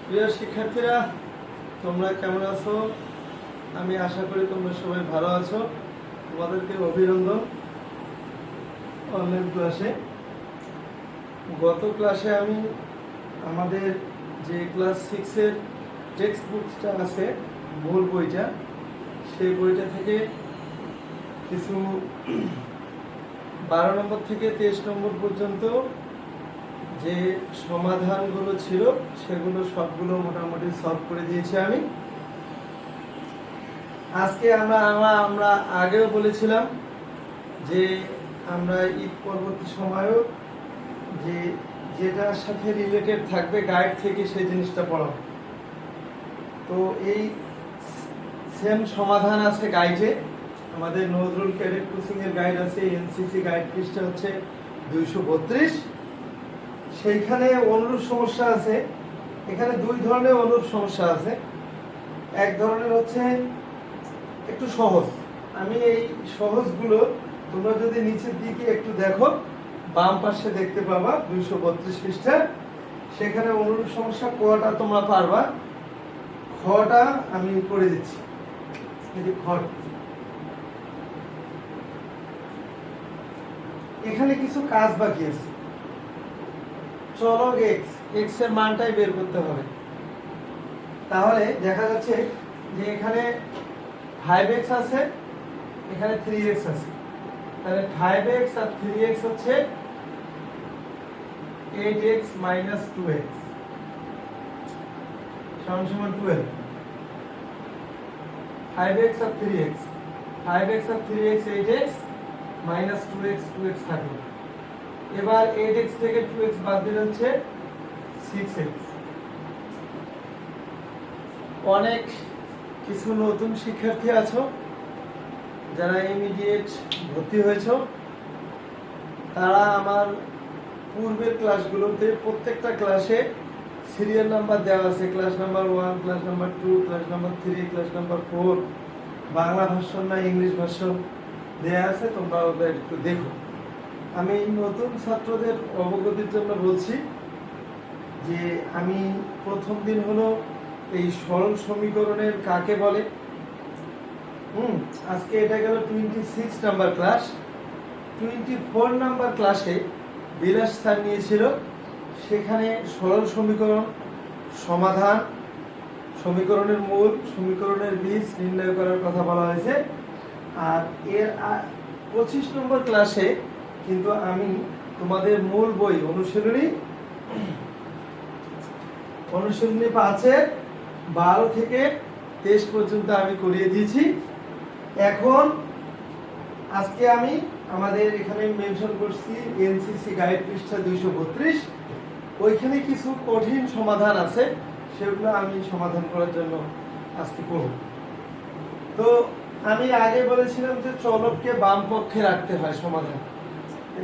প্রিয় শিক্ষার্থীরা, তোমরা কেমন আছো? আমি আশা করি তোমরা সবাই ভালো আছো। তোমাদেরকে অভিনন্দন অনলাইন ক্লাসে। গত ক্লাসে আমি আমাদের যে ক্লাস 6-এর টেক্সট বুকটা আছে, মূল বইটা, সেই বইটা থেকে কিছু 12 নম্বর থেকে 23 নম্বর পর্যন্ত যে সমাধানগুলো ছিল সেগুলো সবগুলো মোটামুটি সলভ করে দিয়েছি আমি। আজকে আমরা আগেও বলেছিলাম যে আমরা ঈদ পরবর্তী সময়ও যেটার সাথে রিলেটেড থাকবে গাইড থেকে সেই জিনিসটা পড়াবো। তো এই সেম সমাধান আছে গাইডে, আমাদের নজরুল ক্যাডেট কোচিং এর গাইড আছে, এনসিসি গাইড পৃষ্ঠা হচ্ছে 232। সেইখানে অনুরূপ সমস্যা আছে। এখানে দুই ধরনের অনুরূপ সমস্যা আছে। এক ধরনের হচ্ছে একটু সহজ। আমি এই সহজগুলো তোমরা যদি নিচের দিকে একটু দেখো, বাম পাশে দেখতে পাবা 232 পৃষ্ঠা। সেখানে অনুরূপ সমস্যা কটা তোমরা পারবা, খটা আমি করে দিচ্ছি। এই যে খ, এখানে কিছু কাজ বাকি আছে। চলক এক্স এর মানটাই বের করতে হবে। তাহলে দেখা যাচ্ছে যে এখানে 5x আছে, এখানে 3x আছে। তাহলে 5x আর 3x হচ্ছে 8x minus 2x সমান 12। 5x আর 3x 8x minus 2x থাকবে। এবার 8x থেকে 2x বাদ দিলে হচ্ছে 6x। অনেক কিছু নতুন শিক্ষার্থী আছো যারা ইমিডিয়েট ভর্তি হয়েছ, তারা আমার পূর্বের ক্লাসগুলোতে প্রত্যেকটা ক্লাসে সিরিয়াল নাম্বার দেওয়া আছে। Class number 1, class number 2, class number 3, class number 4, Bangla version না ইংলিশ ভার্সন দেওয়া আছে। তোমরা ওটা একটু দেখো। আমি নতুন ছাত্রদের অবগতির জন্য বলছি যে আমি প্রথম দিন হলো এই সরল সমীকরণের কাকে বলে। আজকে এটা গেল 26 নাম্বার ক্লাস। 24 নাম্বার ক্লাসে বিলাস স্যার নিয়েছিল, সেখানে সরল সমীকরণ সমাধান, সমীকরণের মূল, সমীকরণের বীজ নির্ণয় করার কথা বলা হয়েছে। আর এর 25 নম্বর ক্লাসে কিন্তু আমি তোমাদের মূল বই অনুশীলনী 5-এর 12 থেকে 23 পর্যন্ত আমি করিয়ে দিয়েছি। এখন আজকে আমি আমাদের এখানে মেনশন করছি এনসিসি গাইড পৃষ্ঠা 232। ওইখানে কিছু কঠিন সমাধান আছে, সেগুলো আমি সমাধান করার জন্য আজকে করব। তো আমি আগে বলেছিলাম যে চলককে বাম পক্ষে রাখতে হয় সমাধান।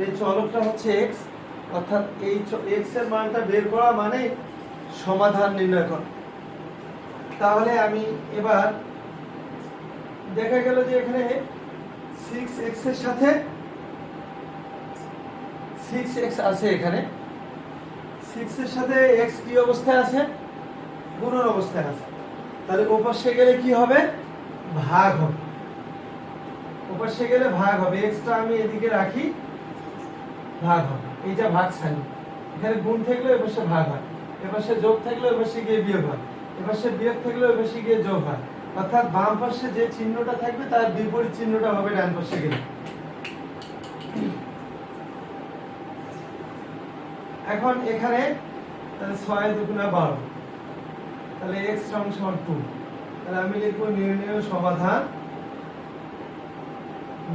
এই চলকটা হচ্ছে x, অর্থাৎ এই x এর মানটা বের করা মানে সমাধান নির্ণয় করা। তাহলে আমি এবার দেখা গেল যে এখানে 6x এর সাথে 6x আছে। এখানে 6 এর সাথে x কি অবস্থায় আছে? গুণন অবস্থায় আছে। তাহলে ওপাশে গেলে কি হবে? ভাগ হবে। ওপাশে গেলে ভাগ হবে। xটা আমি এদিকে রাখি, ভাগ হবে। এইটা ভাগ সাইন। এখানে গুণ থাকলে ওই পাশে ভাগ হয়, এপাশে যোগ থাকলে ওই পাশে গিয়ে বিয়োগ হয়, এপাশে বিয়োগ থাকলে ওই পাশে গিয়ে যোগ হয়। অর্থাৎ বাম পাশে যে চিহ্নটা থাকবে তার বিপরীত চিহ্নটা হবে ডান পাশে গেলে। এখন এখানে তাহলে 6 দুগুণা 12, তাহলে x সমান 2। তাহলে আমি লিখবো নির্ণেয় সমাধান,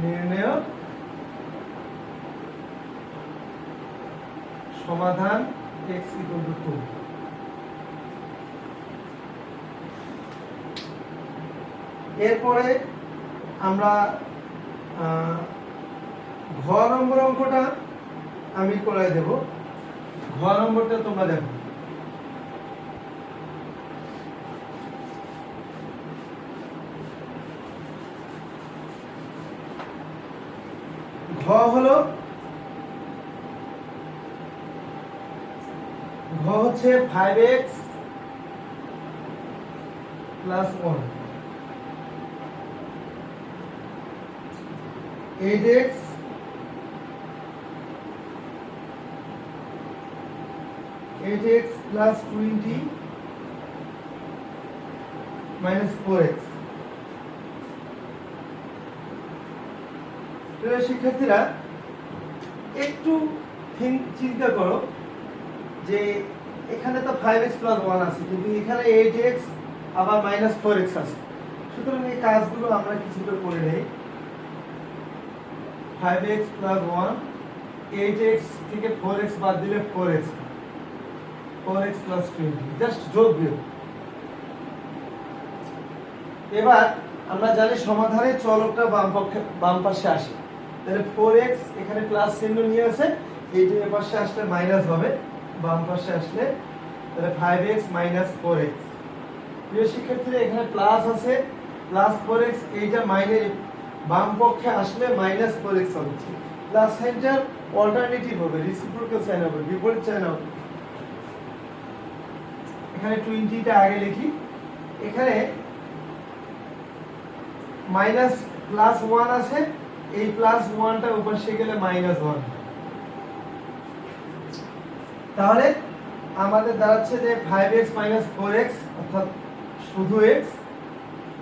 নির্ণেয় সমাধান x = 2। এরপরে আমরা ঘ নম্বর অঙ্কটা আমি করাই দেব। ঘ নম্বরটা তোমরা দেখো। ঘ হচ্ছে 5x plus 1 8x plus 20 minus 4x। প্রিয় শিক্ষার্থীরা, একটু চিন্তা করো যে এখানে তো 5x plus 1 আছে, কিন্তু এখানে 8x আবার minus 4x আছে। সুতরাং এই কাজগুলো আমরা কিছুটা করে নেই। 5x plus 1, 8x থেকে 4x বাদ দিলে 4x plus 20, জাস্ট যোগ বিয়োগ। এবার আমরা জানি সমাধানে চলকটা বাম পাশে আসে, তাহলে 4x এখানে প্লাস চিহ্ন নিয়ে আছে, এইটা এর পাশে আসলে মাইনাস হবে, বাম পাশে আসলে তাহলে 5x minus 4x। প্রিয় শিক্ষার্থীরা, এখানে প্লাস আছে, প্লাস 4x, এইটা মাইনাস বাম পক্ষে আসলে মাইনাস 4x হবে। প্লাস সাইনটা অল্টারনেটিভ হবে, রেসিপ্রোকাল সাইন হবে, বিপরীত সাইন হবে। এখানে 20টা আগে লিখি, এখানে মাইনাস প্লাস 1 আছে, এই প্লাস 1টা উপরে গেলে মাইনাস 1। তাহলে আমাদের দাঁড়াচ্ছে যে 5x minus 4x অর্থাৎ শুধু x,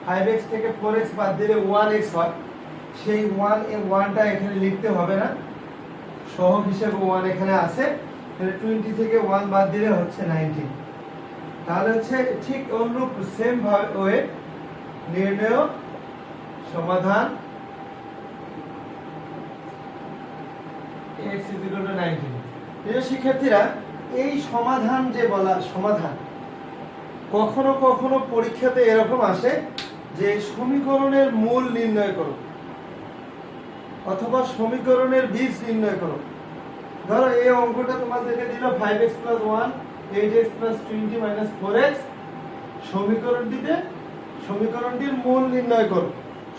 5x থেকে 4x বাদ দিলে 1x হয়, সেই 1 এর 1টা এখানে লিখতে হবে না, সহগ হিসেবে 1 এখানে আছে, তাহলে 20 থেকে 1 বাদ দিলে হচ্ছে 19। তাহলে হচ্ছে ঠিক অনুরূপ সেম ভাবে নির্ণয় সমাধান x = 19। প্রিয় শিক্ষার্থীরা, এই সমাধান যে বলা সমাধান, কখনো কখনো পরীক্ষাতে এরকম আসে যে সমীকরণের মূল নির্ণয় করো অথবা সমীকরণের বীজ নির্ণয় করো। ধরো এই অঙ্কটা তোমাদেরকে দিল 5x plus 1, 8x plus 20 minus 4x। সমীকরণটির মূল নির্ণয় করো,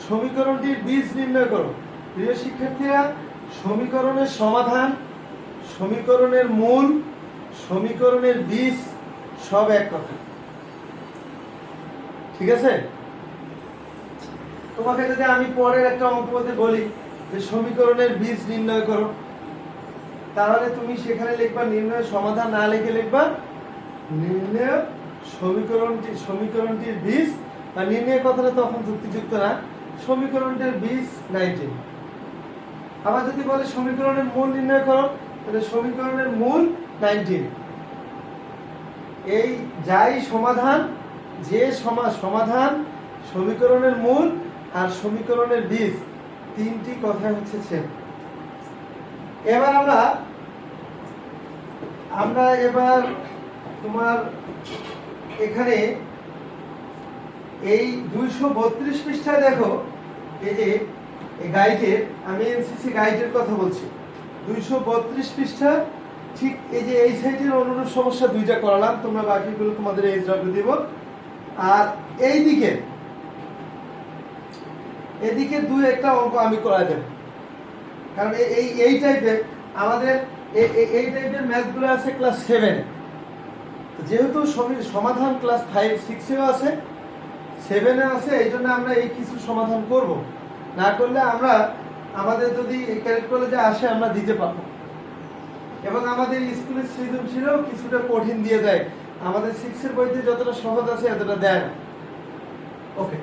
সমীকরণটির বীজ নির্ণয় করো। প্রিয় শিক্ষার্থীরা, সমীকরণের সমাধান, সমীকরণের মূল, সমীকরণের বীজ সব এক কথা, ঠিক আছে? তোমাকে যদি আমি পরের একটা অঙ্কতে বলি যে সমীকরণের বীজ নির্ণয় করো, তাহলে তুমি সেখানে লিখবা নির্ণয় সমাধান, না লিখে লিখবা নির্ণয় সমীকরণটির বীজ, বা নির্ণয় কথাটা তখন যুক্তিযুক্ত না, সমীকরণটির বীজ 19। আবার যদি বলে সমীকরণের মূল নির্ণয় করো, তাহলে সমীকরণের মূল 19। এই যাই সমাধান, যে সমাধান, সমীকরণের মূল আর সমীকরণের বীজ, তিনটি কথা হচ্ছে সেম। এবার আমরা এবার তোমার এখানে এই 232 পৃষ্ঠায় দেখো, এই যে এই গাইডের, আমি এনসিসি গাইডের কথা বলছি, 232 পৃষ্ঠা, ঠিক এই যে এই সাইডের অনুরূপ সমস্যা দুইটা করালাম, তোমরা বাকিগুলো তোমাদের এইচডব্লিউ দিব। আর এদিকে দুই একটা অঙ্ক আমি করাই দেব, কারণ এই টাইপের আমাদের এই টাইপের ম্যাথগুলো আছে ক্লাস 7, যেহেতু সমাধান ক্লাস 5, 6-এও আছে, 7-এ আছে, এই জন্য আমরা এই কিছু সমাধান করব, না করলে আমরা আমাদের যদি ক্যারেক্ট কলেজে আসে আমরা দিতে পারবো। এবং আমাদের স্কুলের সৃজনশীলও কিছুটা কঠিন দিয়ে দেয়, আমাদের 6-এর বইতে যতটা সহজ আছে এতটা দেয় না। ওকে,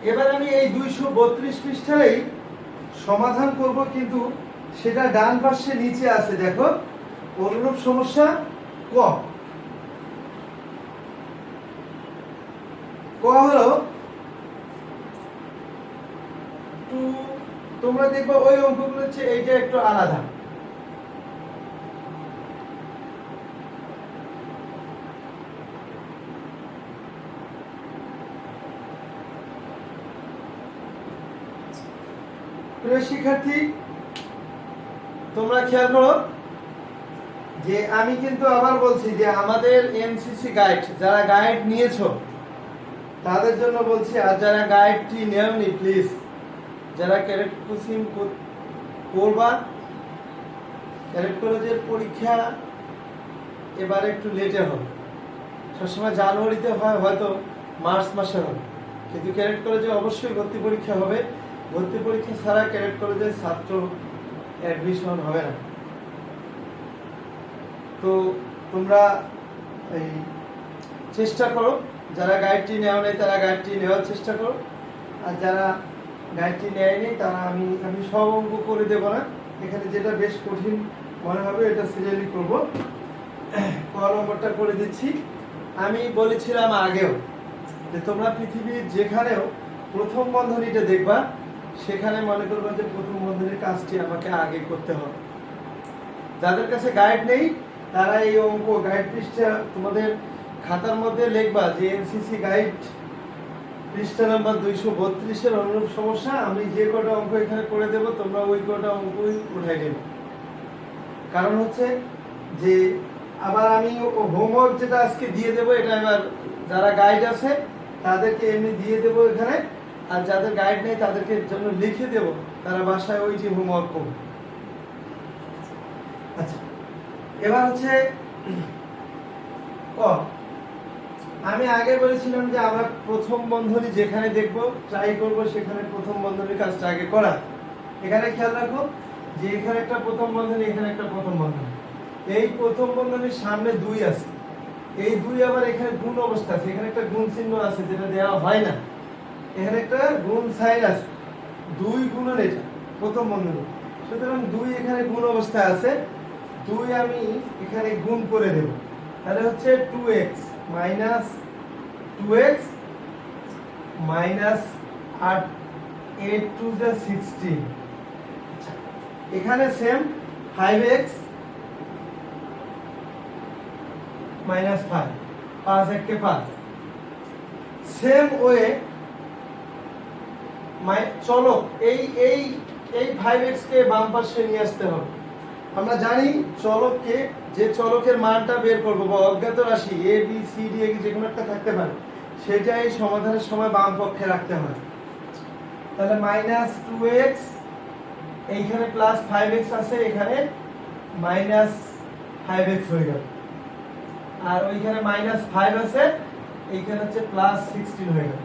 এবার আমি এই 232 পৃষ্ঠারই সমাধান করব, কিন্তু সেটা ডান পাশে নিচে আছে, দেখো অনুরূপ সমস্যা ক হলো তোমরা দেখবো ওই অঙ্কগুলো হচ্ছে এইটা একটু আলাদা। প্রিয় শিক্ষার্থী, তোমরা খেয়াল করো যে আমি কিন্তু আবার বলছি যে আমাদের এনসিসি গাইড, যারা গাইড নিয়েছো তাদের জন্য বলছি, আর যারা গাইডটি নেওনি প্লিজ, যারা ক্যারেক্ট কোচিং করবা, ক্যারেক্ট কলেজের পরীক্ষা এবারে একটু লেটে হবে। সবসময় জানুয়ারিতে হয়, হয়তো মার্চ মাসে হবে, কিন্তু ক্যাডেট কলেজে অবশ্যই ভর্তি পরীক্ষা হবে। ভর্তি পরীক্ষা ছাড়া ক্যাডেট কলেজে ছাত্র অ্যাডমিশন হবে না। তো তোমরা এই চেষ্টা করো, যারা গাইডটি নেওয়া নেই তারা গাইডটি নেওয়ার চেষ্টা করো, আর যারা গাইডটি নেয়নি তারা আমি সব অঙ্ক করে দেবো না, এখানে যেটা বেশ কঠিন মনে হবে এটা সিরিয়ালি করবো। ক নম্বরটা করে দিচ্ছি। আমি বলেছিলাম আগেও যে তোমরা পৃথিবীর যেখানেও প্রথম বন্ধনীটা দেখবা, সেখানে মনে করবো যে প্রথম বন্ধনীর কাজটি আমাকে আগে করতে হবে। যাদের কাছে গাইড নেই তারা এই অঙ্ক গাইড পৃষ্ঠা তোমাদের খাতার মধ্যে লিখবা যে এনসিসি গাইড পৃষ্ঠা নাম্বার 232-এর অনুরূপ সমস্যা। আমি যে কটা অঙ্ক এখানে করে দেব তোমরা ওই কটা অঙ্কই উঠাই নেবে। কারণ হচ্ছে যে আবার আমি হোমওয়ার্ক যেটা আজকে দিয়ে দেবো, এটা এবার যারা গাইড আছে তাদেরকে এমনি দিয়ে দেবো এখানে, আর যাদের গাইড নেই তাদেরকে জন্য লিখে দেবো, তারা বাসায় ওই যে হোমওয়ার্ক করবে। আচ্ছা, এবার হচ্ছে ক। আমি আগে বলেছিলাম যে আমরা প্রথম বন্ধনী যেখানে দেখব ট্রাই করব সেখানে প্রথম বন্ধনীর কাজটা আগে করা। এখানে খেয়াল রাখো যে এখানে একটা প্রথম বন্ধনী, এখানে একটা প্রথম বন্ধনী। এই প্রথম বন্ধনীর সামনে 2 আছে, এই 2 আবার এখানে গুণ অবস্থা আছে, এখানে একটা গুণ চিহ্ন আছে যেটা দেওয়া হয় না, এখানে একটা গুণ সাইন আছে, 2 গুণন এটা প্রথম বন্ধনী। সুতরাং 2 এখানে গুণ অবস্থায় আছে, 2 আমি এখানে গুণ করে দেব, তাহলে হচ্ছে 2x minus 2x minus 8 8 to the 16। এখানে সেম 5x মাইনাস 5, 5 1 কে 5। সেম ওয়ে চলো এই এই এই 5x কে বাম পাশে নিয়ে আসতে হবে। আমরা জানি চলককে, যে চলকের মানটা বের করব বা অজ্ঞাত রাশি a b c d যে কোনো একটা থাকতে পারে, সেটা এই সমাধানের সময় বাম পক্ষে রাখতে হয়। তাহলে মাইনাস 2x, এইখানে প্লাস 5x আছে, এখানে মাইনাস 5x হয়ে গেল, আর ওইখানে মাইনাস 5 আছে, এইখানে হচ্ছে প্লাস 16 হয়ে গেল।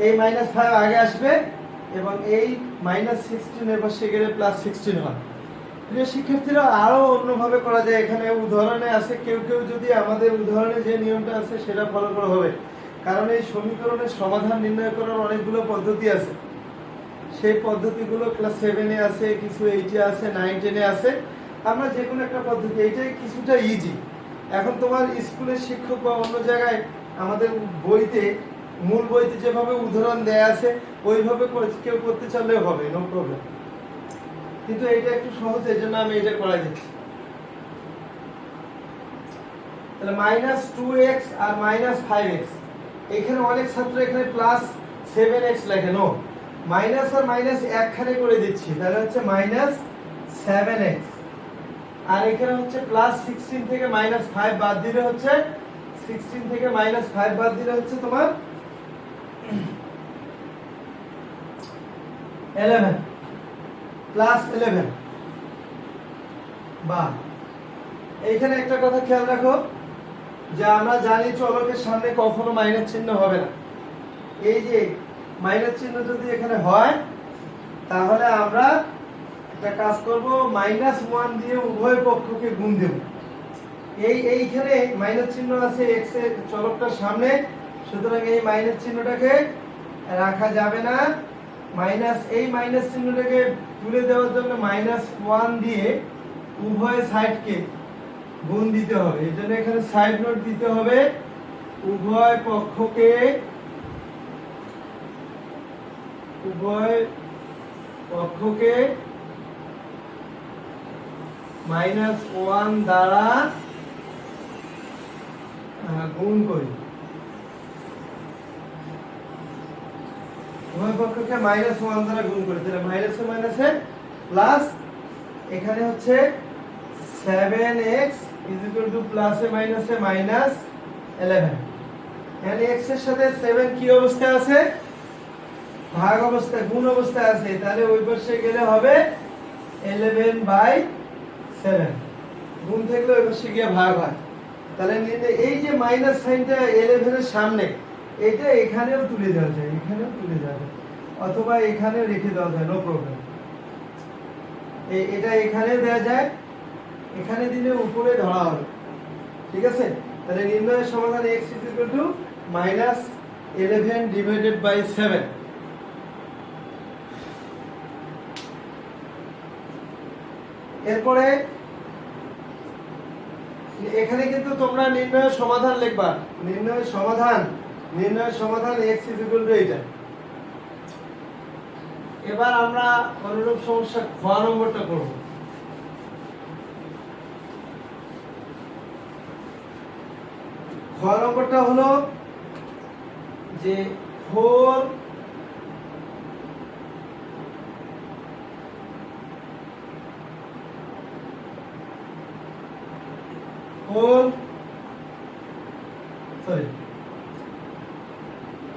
এই মাইনাস 5 আগে আসবে এবং এই মাইনাস 16 এর পাশে গেলে প্লাস 16 হয়। প্রিয় শিক্ষার্থীরা, আরো অন্যভাবে করা যায়। এখানে উদাহরণে আছে, কেউ কেউ যদি আমাদের উদাহরণে যে নিয়মটা আছে সেটা ফলো করা হবে, কারণ এই সমীকরণের সমাধান নির্ণয় করার অনেকগুলো পদ্ধতি আছে। সেই পদ্ধতিগুলো ক্লাস 7-এ আছে, কিছু 8-এ আছে, 9-10-এ আছে। আমরা যে কোনো একটা পদ্ধতি, এইটাই কিছুটা ইজি। এখন তোমার স্কুলের শিক্ষক বা অন্য জায়গায় আমাদের বইতে, মূল বইতে যেভাবে উদাহরণ দেয়া আছে ওইভাবে কেউ করতে চাইলেও হবে, নো প্রবলেম। কিন্তু এটা একটু সহজ, এই জন্য আমি এটা করাই দিচ্ছি। তাহলে মাইনাস 2x আর মাইনাস 5x, এখানে অনেক ছাত্র এখানে প্লাস 7x লেখে, নো, মাইনাস আর মাইনাস একখানে করে দিচ্ছি, তাহলে হচ্ছে মাইনাস 7x। আর এখানে হচ্ছে প্লাস 16 থেকে মাইনাস 5 বাদ দিলে হচ্ছে 16 থেকে মাইনাস 5 বাদ দিলে হচ্ছে তোমার 11 প্লাস 11 বা। এইখানে একটা কথা খেয়াল রাখো যে আমরা জানি চলকের সামনে কখনো মাইনাস চিহ্ন হবে না। এই যে মাইনাস চিহ্ন যদি এখানে হয় তাহলে আমরা একটা কাজ করব, -1 দিয়ে উভয় পক্ষকে গুণ দেব। এইখানে মাইনাস চিহ্ন আছে x এর চলকটার সামনে, সুতরাং এই মাইনাস চিহ্নটাকে রাখা যাবে না। এই মাইনাস চিহ্নটাকে তুলে দেওয়ার জন্য -1 দিয়ে উভয় সাইডকে গুণ দিতে হবে। এই জন্য এখানে সাইড নোট দিতে হবে, উভয় পক্ষকে -1 দ্বারা গুণ করি। উভয় পক্ষকে -1 দ্বারা গুণ করি, তাহলে মাইনাসে মাইনাসে প্লাস, এখানে হচ্ছে 7x প্লাসে মাইনাসে -11। এখানে x এর সাথে 7 কি অবস্থায় আছে? ভাগ অবস্থায়, গুণ অবস্থায় আছে, তাহলে ওই পাশে গেলে হবে 11/7। গুণ থাকলে ওই পাশে গিয়ে ভাগ হয়। তাহলে এই যে মাইনাস সাইনটা 11 এর সামনে, এটা এখানেও তুলে দেওয়া যায়, এখানেও তুলে দেওয়া যায়, অথবা এখানেও রেখে দেওয়া যায়, নো প্রবলেম। এটা এখানে দেওয়া যায়, এখানে দিলে উপরে ধরা হবে, ঠিক আছে। তাহলে নির্ণয়ের সমাধান x -11 ডিভাইডেড বাই 7। এরপরে এখানে কিন্তু তোমরা নির্ণয়ের সমাধান লিখবা, নির্ণয়ের সমাধান x এইটা। এবার আমরা অনুরূপ সমস্যা খ নম্বরটা করব। খ নম্বরটা হলো যে 4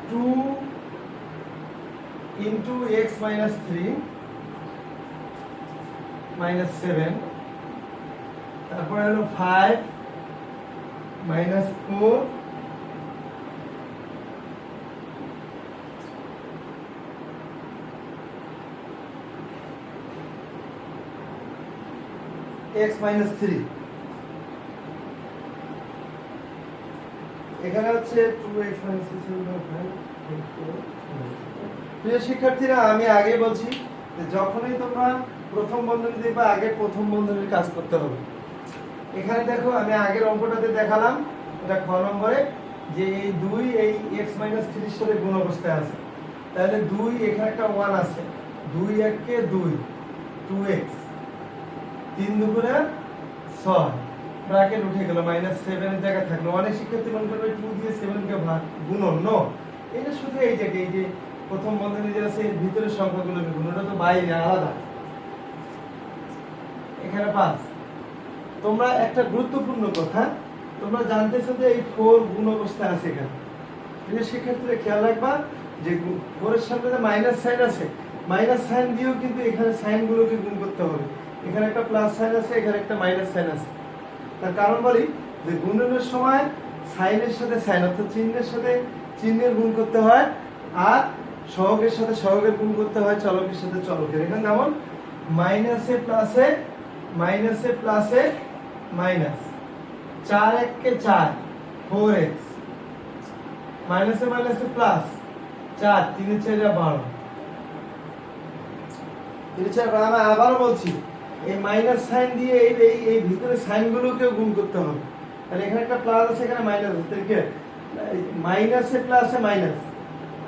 2 into x minus 3 minus 7, তারপরে হলো 5 minus 4 x minus 3, এখানে হচ্ছে 2x minus 3 প্রিয় শিক্ষার্থীরা, আমি আগে বলছি যে যখনই তোমরা প্রথম বন্ধনী দেখবা আগে প্রথম বন্ধনীর কাজ করতে হবে। এখানে দেখো আমি আগের অঙ্কটাতে দেখালাম, এটা খ নম্বরে, যে এই 2 এই x - 3 এর সাথে গুণ অবস্থায় আছে। তাহলে 2 এখানে একটা 1 আছে, 2 1 2 2x, 3 2 6, ব্র্যাকেট উঠে গেল, -7 এর জায়গায় থাকলো। অনেক শিক্ষার্থী মনে করবে 2 দিয়ে 7 কে ভাগ গুণন, নো, এটা শুধু এই জায়গায়, এই যে প্রথম বন্ধনী যে আছে এর ভিতরের সংখ্যাগুলোকে গুণ, ওটা তো বাইরে আলাদা। এখানে 5। তোমরা একটা গুরুত্বপূর্ণ কথা, তোমরা জানতেছো যে এই 4 গুণ অবস্থায় আছে এখানে। প্রিয় শিক্ষার্থীরা খেয়াল রাখবা যে 4 এর সামনে যে মাইনাস সাইন আছে, মাইনাস সাইন দিয়েও কিন্তু এখানে সাইনগুলোকে গুণ করতে হবে। এখানে একটা প্লাস সাইন আছে, এখানে একটা মাইনাস সাইন আছে। তার কারণ বলি যে গুণনের সময় সাইনের সাথে সাইন, অর্থাৎ চিহ্নের সাথে চিহ্নের গুণ করতে হয়, আর সহগের সাথে সহগের গুণ করতে হয়, চলকের সাথে চলকের। এখানে যেমন মাইনাসে প্লাসে মাইনাস, 4 1 কে 4 4x, মাইনাসে মাইনাসে প্লাস 4 3 4 12, 3 4 12। আমি আবারও বলছি, এই মাইনাস সাইন দিয়ে এই ভিতরে সাইনগুলোকে গুণ করতে হবে। তাহলে এখানে একটা প্লাস আছে, এখানে মাইনাস আছে, ঠিক আছে, মাইনাসে প্লাসে মাইনাস,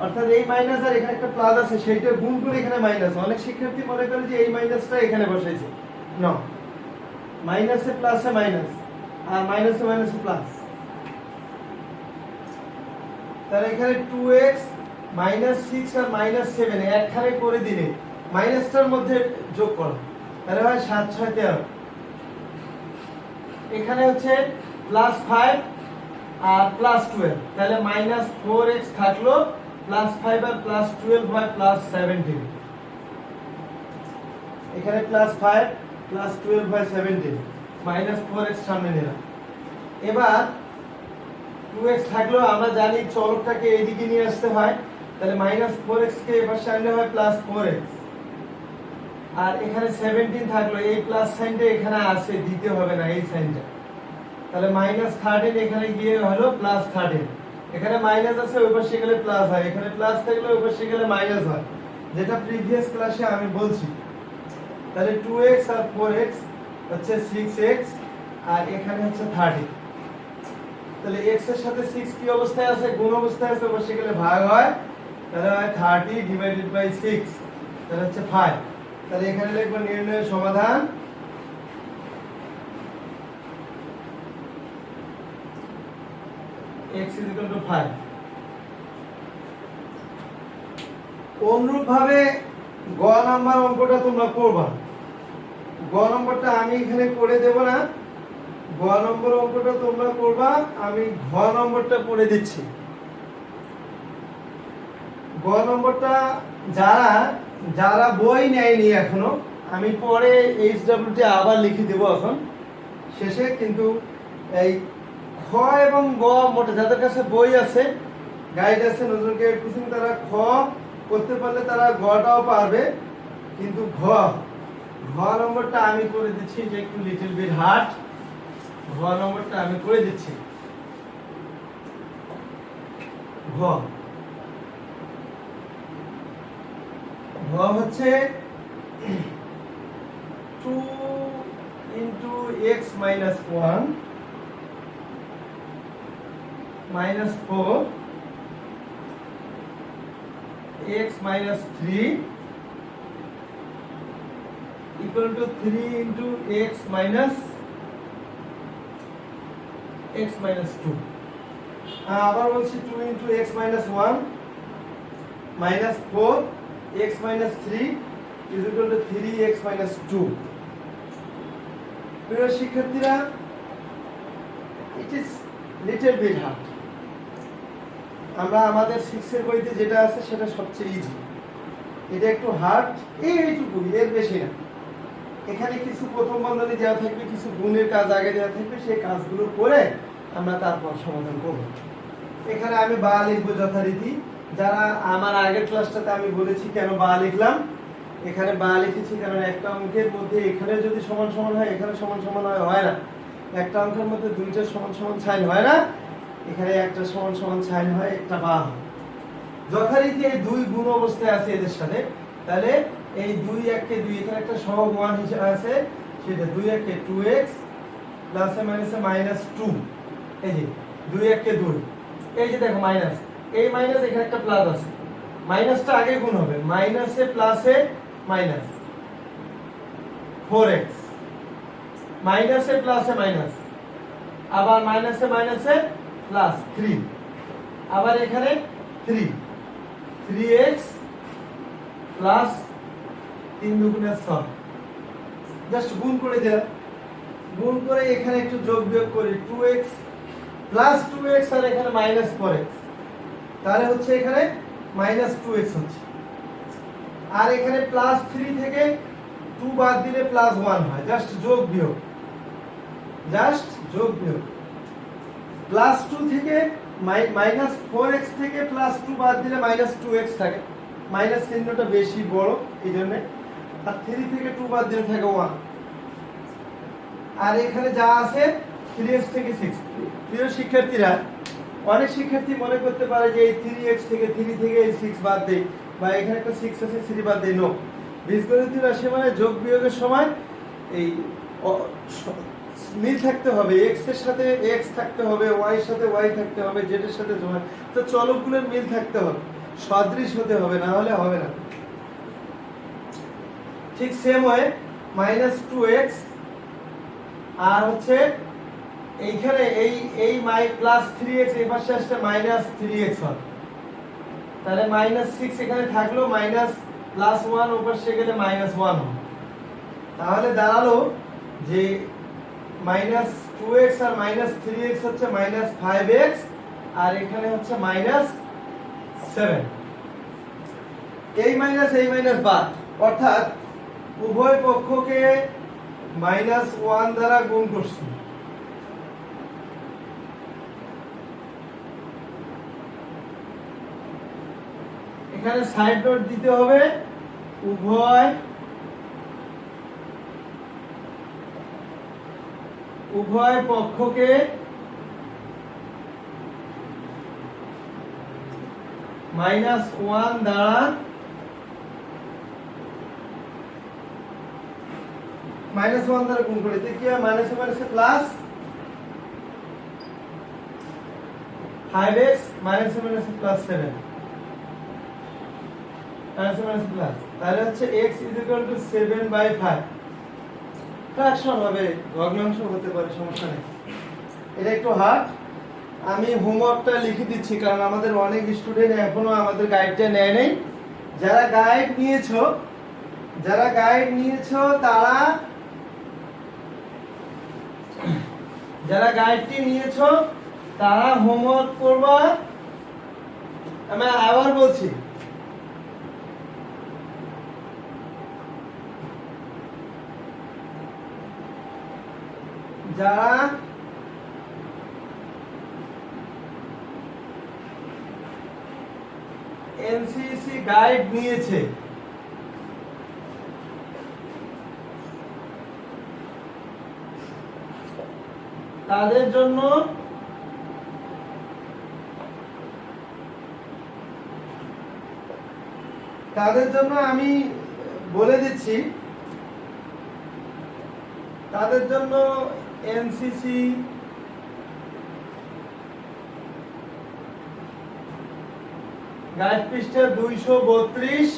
অর্থাৎ এই মাইনাস আর এখানে একটা প্লাস আছে, সেইটা গুণ করে এখানে মাইনাস। অনেক শিক্ষার্থী মনে করে যে এই মাইনাসটা এখানে বসাইছে, না, মাইনাসে প্লাসে মাইনাস, আর মাইনাসে মাইনাসে প্লাস। তাহলে এখানে 2x -6 আর -7 একখানে করে দিলে মাইনাসটার মধ্যে যোগ করো, তাহলে হয় 7 6 13। এখানে হচ্ছে +5 আর +12, তাহলে -4x থাকলো, +5 আর +12 হয় +17। এখানে +5 +12 হয় 17, -4x সামনে নিলাম। এবার 2x থাকলো, আমরা জানি চলকটাকে এদিকে নিয়ে আসতে হয়, তাহলে -4x কে এবার সামনে হয় +4x, আর এখানে 17 থাকলো, এই প্লাস সাইনটা এখানে আছে, দিতে হবে না এই সাইনটা। তাহলে -13 এখানে গিয়ে হলো +13, এখানে মাইনাস আছে, ওই পাশে গেলে প্লাস হয়, এখানে প্লাস থাকলে ওই পাশে গেলে মাইনাস হয়, যেটা প্রিভিয়াস ক্লাসে আমি বলছি। তাহলে 2x আর 4x হচ্ছে 6x, আর এখানে হচ্ছে 30। তাহলে x এর সাথে 6 কি অবস্থায় আছে, গুণ অবস্থায় আছে, বসে গেলে ভাগ হয়, তাহলে হয় 30 ডিভাইডেড বাই 6, তাহলে হচ্ছে 5। তাহলে এখানে লিখব নির্ণয়ের সমাধান x = 5। অনুরূপভাবে গ নাম্বার অঙ্কটা তোমরা করবা। গ নম্বরটা আমি এখানে করে দেব না, গ নম্বর অঙ্কটা তোমরা করবা, আমি ঘ নম্বরটা করে দিচ্ছি। গ নম্বরটা যারা বই নেয়নি এখনো, আমি পরে HWT আবার লিখে দেব, এখন শেষে কিন্তু এই খ এবং গ মোটে যাদের কাছে বই আছে, গাইড আছে, নজরুলকে কোচিং, তারা খ করতে পারলে তারা গটাও পারবে, কিন্তু ঘ নম্বরটা আমি করে দিচ্ছি যে একটু লিটল বিট হার্ড। ঘ নম্বরটা আমি করে দিচ্ছি। ঘ হচ্ছে 2 into x minus 1 minus 4 x minus 3 equal to 3 into x minus 2। আবার বলছি 2 into x minus 1 minus 4 x minus 3 is equal to 3x minus 2। প্রিয় শিক্ষার্থীরা, it is little bit hard। আমরা আমাদের 6 এর বইতে যেটা আছে সেটা সবচেয়ে ইজি, এটা একটু হার্ড, এইটুকু, এর বেশি না। এখানে কিছু প্রথম বন্ধনী দেওয়া থাকবে, কিছু গুণের কাজ আগে দেওয়া থাকবে, সেই কাজগুলো করে আমরা তারপর সমাধান করব। এখানে আমি বা লিখবো যথারীতি। যারা আমার আগের ক্লাসটাতে আমি বলেছি কেন বা লিখলাম, এখানে বা লিখেছি কারণ একটা অঙ্কের মধ্যে এখানে যদি সমান সমান হয়, এখানে সমান সমান হয় না। একটা অঙ্কের মধ্যে দুইটা সমান সমান সাইন হয় না, এখানে একটা সমান সমান সাইন হয়, একটা বা হয়। যথারীতি এই দুই গুণ অবস্থায় আছে এদের সাথে, তাহলে এই 2 1 2 এখানে একটা সহগ মান হিসেবে আছে, সেটা 2 1 2x প্লাসে মাইনাসে মাইনাস 2। এই যে 2 1 2, এই যে দেখো মাইনাস, এই মাইনাস এখানে একটা প্লাস আছে, মাইনাসটা আগে গুণ হবে, মাইনাসে প্লাসে মাইনাস 4x, মাইনাসে প্লাসে মাইনাস, আবার মাইনাসে মাইনাসে প্লাস 3, আবার এখানে 3x প্লাস 3 দুগুণে 6। জাস্ট গুণ করে দিলাম, গুণ করে এখানে একটু যোগ বিয়োগ করি, 2x প্লাস 2x আর এখানে মাইনাস 4x, তাহলে হচ্ছে এখানে মাইনাস 2x হচ্ছে। আর এখানে প্লাস 3 থেকে 2 বাদ দিলে প্লাস 1 হয়, জাস্ট যোগ বিয়োগ, জাস্ট যোগ বিয়োগ। প্লাস 2 থেকে মাইনাস 4x থেকে প্লাস 2 বাদ দিলে মাইনাস 2x থাকে, মাইনাস চিহ্নটা বেশি বড় এই জন্য। আর 3 থেকে 2 বাদ দিলে থাকে 1। আর এখানে যা আছে 3x থেকে 6। প্রিয় শিক্ষার্থীরা, অনেক শিক্ষার্থী মনে করতে পারে যে এই 3x থেকে 3 থেকে এই 6 বাদ দেই, বা এখানে একটা 6 আছে 3 বাদ দেই। নো, বীজগণিতীয় রাশি মানে যোগ বিয়োগের সময় এই মিল থাকতে হবে, x এর সাথে x থাকতে হবে, y এর সাথে y থাকতে হবে, z এর সাথে z, তো চলকগুলোর মিল থাকতে হবে, সদৃশ হতে হবে, না হলে হবে না। ঠিক সেম ওয়ে মাইনাস 2x আর হচ্ছে এইখানে এই প্লাস 3x এই পাশে আসছে মাইনাস 3x হয়, তাহলে মাইনাস 6 এখানে থাকলো, মাইনাস প্লাস 1 ওই পাশে গেলে মাইনাস 1 হবে। তাহলে দাঁড়ালো যে মাইনাস 2x আর মাইনাস 3x হচ্ছে মাইনাস 5x, আর এখানে হচ্ছে মাইনাস 7। এই মাইনাস বাদ, অর্থাৎ উভয় পক্ষকে মাইনাস 1 দ্বারা গুণ করছি। এখানে সাইড নোট দিতে হবে, উভয় পক্ষকে মাইনাস 1 দ্বারা গুণ করে, কি হয়, মাইনাসে মাইনাসে প্লাস 5x, মাইনাসে মাইনাসে প্লাস 7, মাইনাসে মাইনাসে প্লাস, তাহলে হচ্ছে x is equal to 7/5। Fraction হবে, ভগ্নাংশ হতে পারে, সমস্যা নেই। এটা একটু হার্ড, আমি হোমওয়ার্কটা লিখে দিচ্ছি কারণ আমাদের অনেক স্টুডেন্ট এখনো আমাদের গাইডটা নেয় নাই। যারা গাইড নিয়েছো যারা গাইডটি নিয়েছো তারা হোমওয়ার্ক করবা। আমি আবার বলছি, যারা এনসিসি গাইড নিয়েছে তাদের জন্য আমি বলে দিচ্ছি, তাদের জন্য এনসিসি গাইড পৃষ্ঠা 232,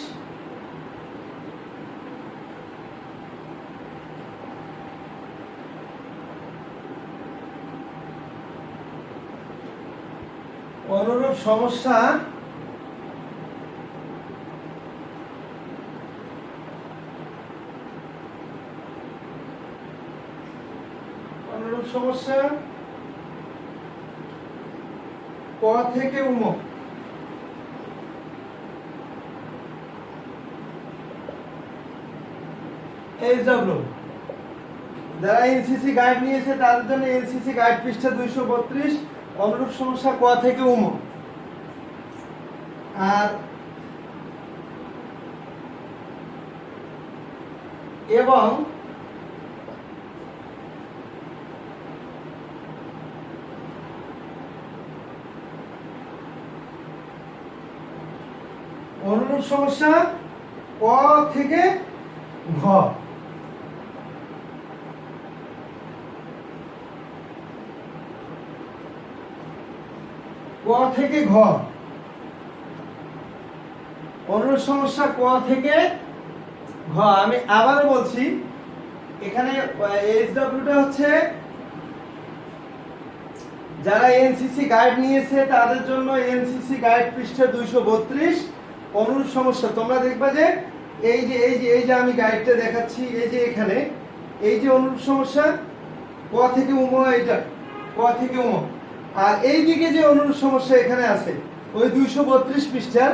অনুরূপ সমস্যা ক থেকে উম SW যারা এনসিসি গাইড নিয়েছে তাদের জন্য এনসিসি গাইড পৃষ্ঠা 232, অনুরূপ সমস্যা ক থেকে উম। আর এবং অনুরূপ সমস্যা ক থেকে ঘ। ক থেকে ঘ, অনুরূপ সমস্যা ক থেকে ঘ। আমি আবার বলছি, এখানে SW হচ্ছে যারা এনসিসি গাইড নিয়েছে তাদের জন্য এনসিসি গাইড পৃষ্ঠা 232, অনুরূপ সমস্যা। তোমরা দেখবা যে এই যে আমি গাইডটা দেখাচ্ছি, এই যে এখানে এই যে অনুরূপ সমস্যা ক থেকে উম, এটা ক থেকে উম। আর এই দিকে যে অনুরূপ সমস্যা এখানে আছে ওই 232 পৃষ্ঠার,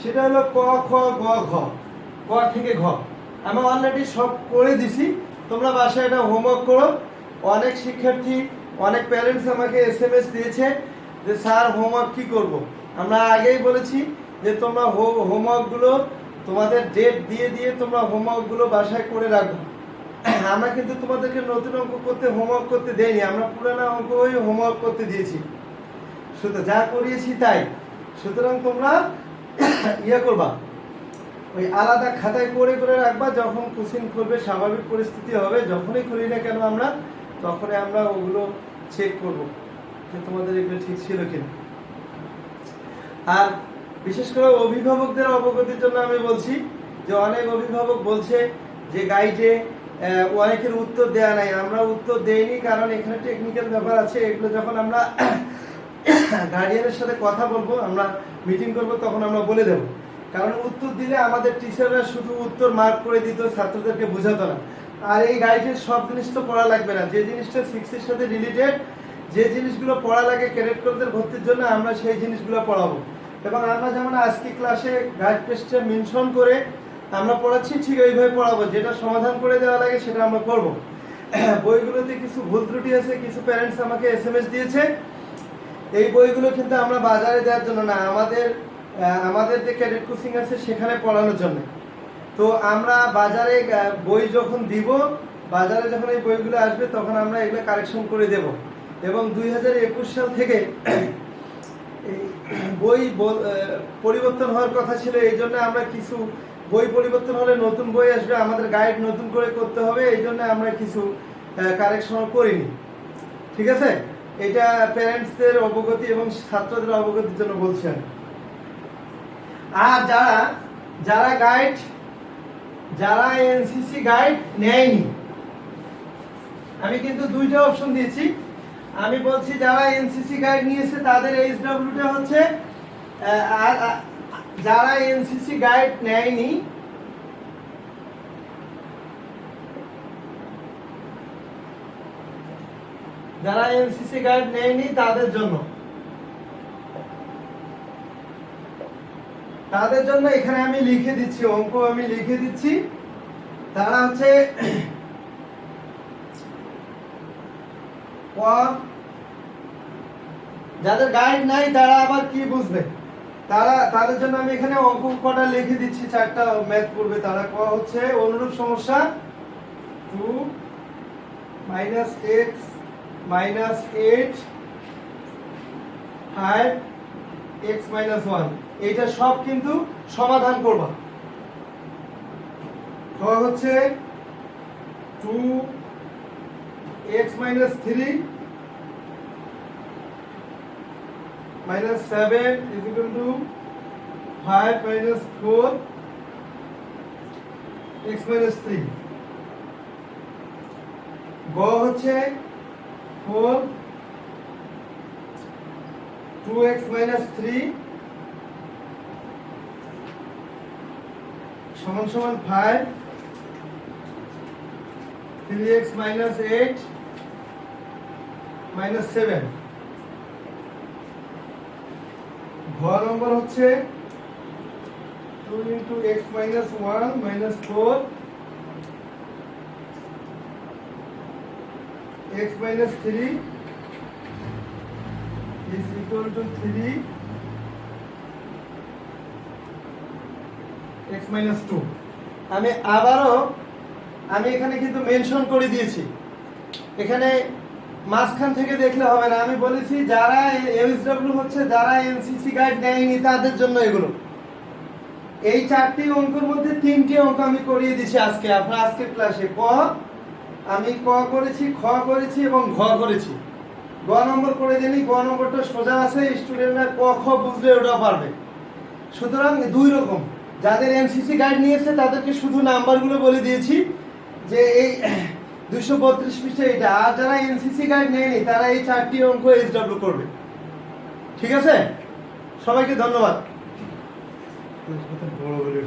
সেটা হলো ক খ গ ঘ, ক থেকে ঘ। আমি অলরেডি সব করে দিছি, তোমরা বাসায় এটা হোমওয়ার্ক করো। অনেক শিক্ষার্থী, অনেক প্যারেন্টস আমাকে SMS দিয়েছে যে স্যার হোমওয়ার্ক কি করব। আমরা আগেই বলেছি যে তোমরা হোমওয়ার্কগুলো তোমাদের ডেট দিয়ে দিয়ে তোমরা হোমওয়ার্কগুলো বাসায় করে রাখো। আমরা কিন্তু তোমাদেরকে নতুন অঙ্ক করতে হোমওয়ার্ক করতে দেইনি, আমরা পুরানো অঙ্ক ওই হোমওয়ার্ক করতে দিয়েছি, সুতরাং যা করিয়েছি তাই। সুতরাং তোমরা ইয়ে করবা, ওই আলাদা খাতায় করে করে রাখবা। যখন কোশ্চেন করবে, স্বাভাবিক পরিস্থিতি হবে, যখনই করি না কেন আমরা, তখনই আমরা ওগুলো চেক করব যে তোমাদের এগুলো ঠিক ছিল কিনা। আর বিশেষ করে অভিভাবকদের অবগতির জন্য আমি বলছি যে অনেক অভিভাবক বলছে যে গাইডে অনেকের উত্তর দেয়া নাই। আমরা উত্তর দেইনি কারণ এখানে টেকনিক্যাল ব্যাপার আছে। এগুলো যখন আমরা গার্ডিয়ানের সাথে কথা বলবো, আমরা মিটিং করব, তখন আমরা বলে দেব। কারণ উত্তর দিলে আমাদের টিচাররা শুধু উত্তর মার্ক করে দিত, ছাত্রদেরকে বোঝাতো না। আর এই গাইডের সব জিনিস তো পড়া লাগবে না। যে জিনিসটা 6 এর সাথে রিলেটেড, যে জিনিসগুলো পড়া লাগে ক্যাডেট কোর্সের ভর্তির জন্য, আমরা সেই জিনিসগুলো পড়াবো। এবং আমরা যেমন আজকে ক্লাসে গাইড টেস্টে মেনশন করে আমরা পড়াচ্ছি, ঠিক ওইভাবে পড়াবো। যেটা সমাধান করে দেওয়া লাগে সেটা আমরা করব। বইগুলোতে কিছু ভুল ত্রুটি আছে, কিছু প্যারেন্টস আমাকে SMS দিয়েছে। এই বইগুলো কিন্তু আমরা বাজারে দেওয়ার জন্য না, আমাদের যে ক্যাডেট কোচিং আছে সেখানে পড়ানোর জন্য। তো আমরা বাজারে বই যখন দিব, বাজারে যখন এই বইগুলো আসবে, তখন আমরা এগুলো কারেকশন করে দেব। এবং 2021 সাল থেকে বই পরিবর্তন হওয়ার কথা ছিল, এই জন্য আমরা কিছু বই পরিবর্তন হলে নতুন বই আসবে, আমাদের গাইড নতুন করে করতে হবে, এই জন্য আমরা কিছু কারেকশন করিনি। ঠিক আছে, এটা প্যারেন্টসদের অবগতি এবং ছাত্রদের অবগতির জন্য বলছেন। আর যারা এনসিসি গাইড নেয়নি, আমি কিন্তু দুইটা অপশন দিয়েছি। আমি বলছি যারা এনসিসি গাইড নিয়েছে তাদের SW হচ্ছে, আর যারা এনসিসি গাইড নেয়নি তাদের জন্য এখানে আমি লিখে দিচ্ছি, অঙ্ক আমি লিখে দিচ্ছি। তারা হচ্ছে ক, যাদের গাইড নাই তারা আবার কি বুঝবে, তাদের জন্য আমি এখানে অঙ্ক কটা লিখে দিচ্ছি, 4টা ম্যাথ করবে তারা। ক হচ্ছে অনুরূপ সমস্যা 2 - x - 8 5 x - 1, এইটা সব কিন্তু সমাধান করবা। খ হচ্ছে 2x - 3 - 7 = 5 - 4 x - 3। গ হচ্ছে 4 2x - 3 = 5 3x - 8 - 7। ঘ নম্বর হচ্ছে 2 × x - 1 - 4 x - 3 is equal to 3 x - 2। আমি এখানে কিন্তু মেনশন করে দিয়েছি, এখানে মাঝখান থেকে দেখলে হবে না। আমি বলেছি যারা এমএসডব্লিউ হচ্ছে যারা এনসিসি গাইড নেয়নি তাদের জন্য এগুলো। এই 4টি অঙ্কের মধ্যে 3টি অঙ্ক আমি করিয়ে দিয়েছি আজকের ক্লাসে। আমি ক করেছি, খ করেছি এবং ঘ করেছি। গ নম্বর করে দেনি, গ নম্বরটা সোজা আছে, স্টুডেন্টরা ক খ বুঝলে ওটা পারবে। সুতরাং 2 রকম, যাদের এনসিসি গাইড নিয়েছে তাদেরকে শুধু নাম্বারগুলো বলে দিয়েছি যে এই 232 পৃষ্ঠা এটা, আর যারা এনসিসি গাইড নেয়নি তারা এই 4টি অঙ্ক এসডব্লিউ করবে। ঠিক আছে, সবাইকে ধন্যবাদ। বড় বলে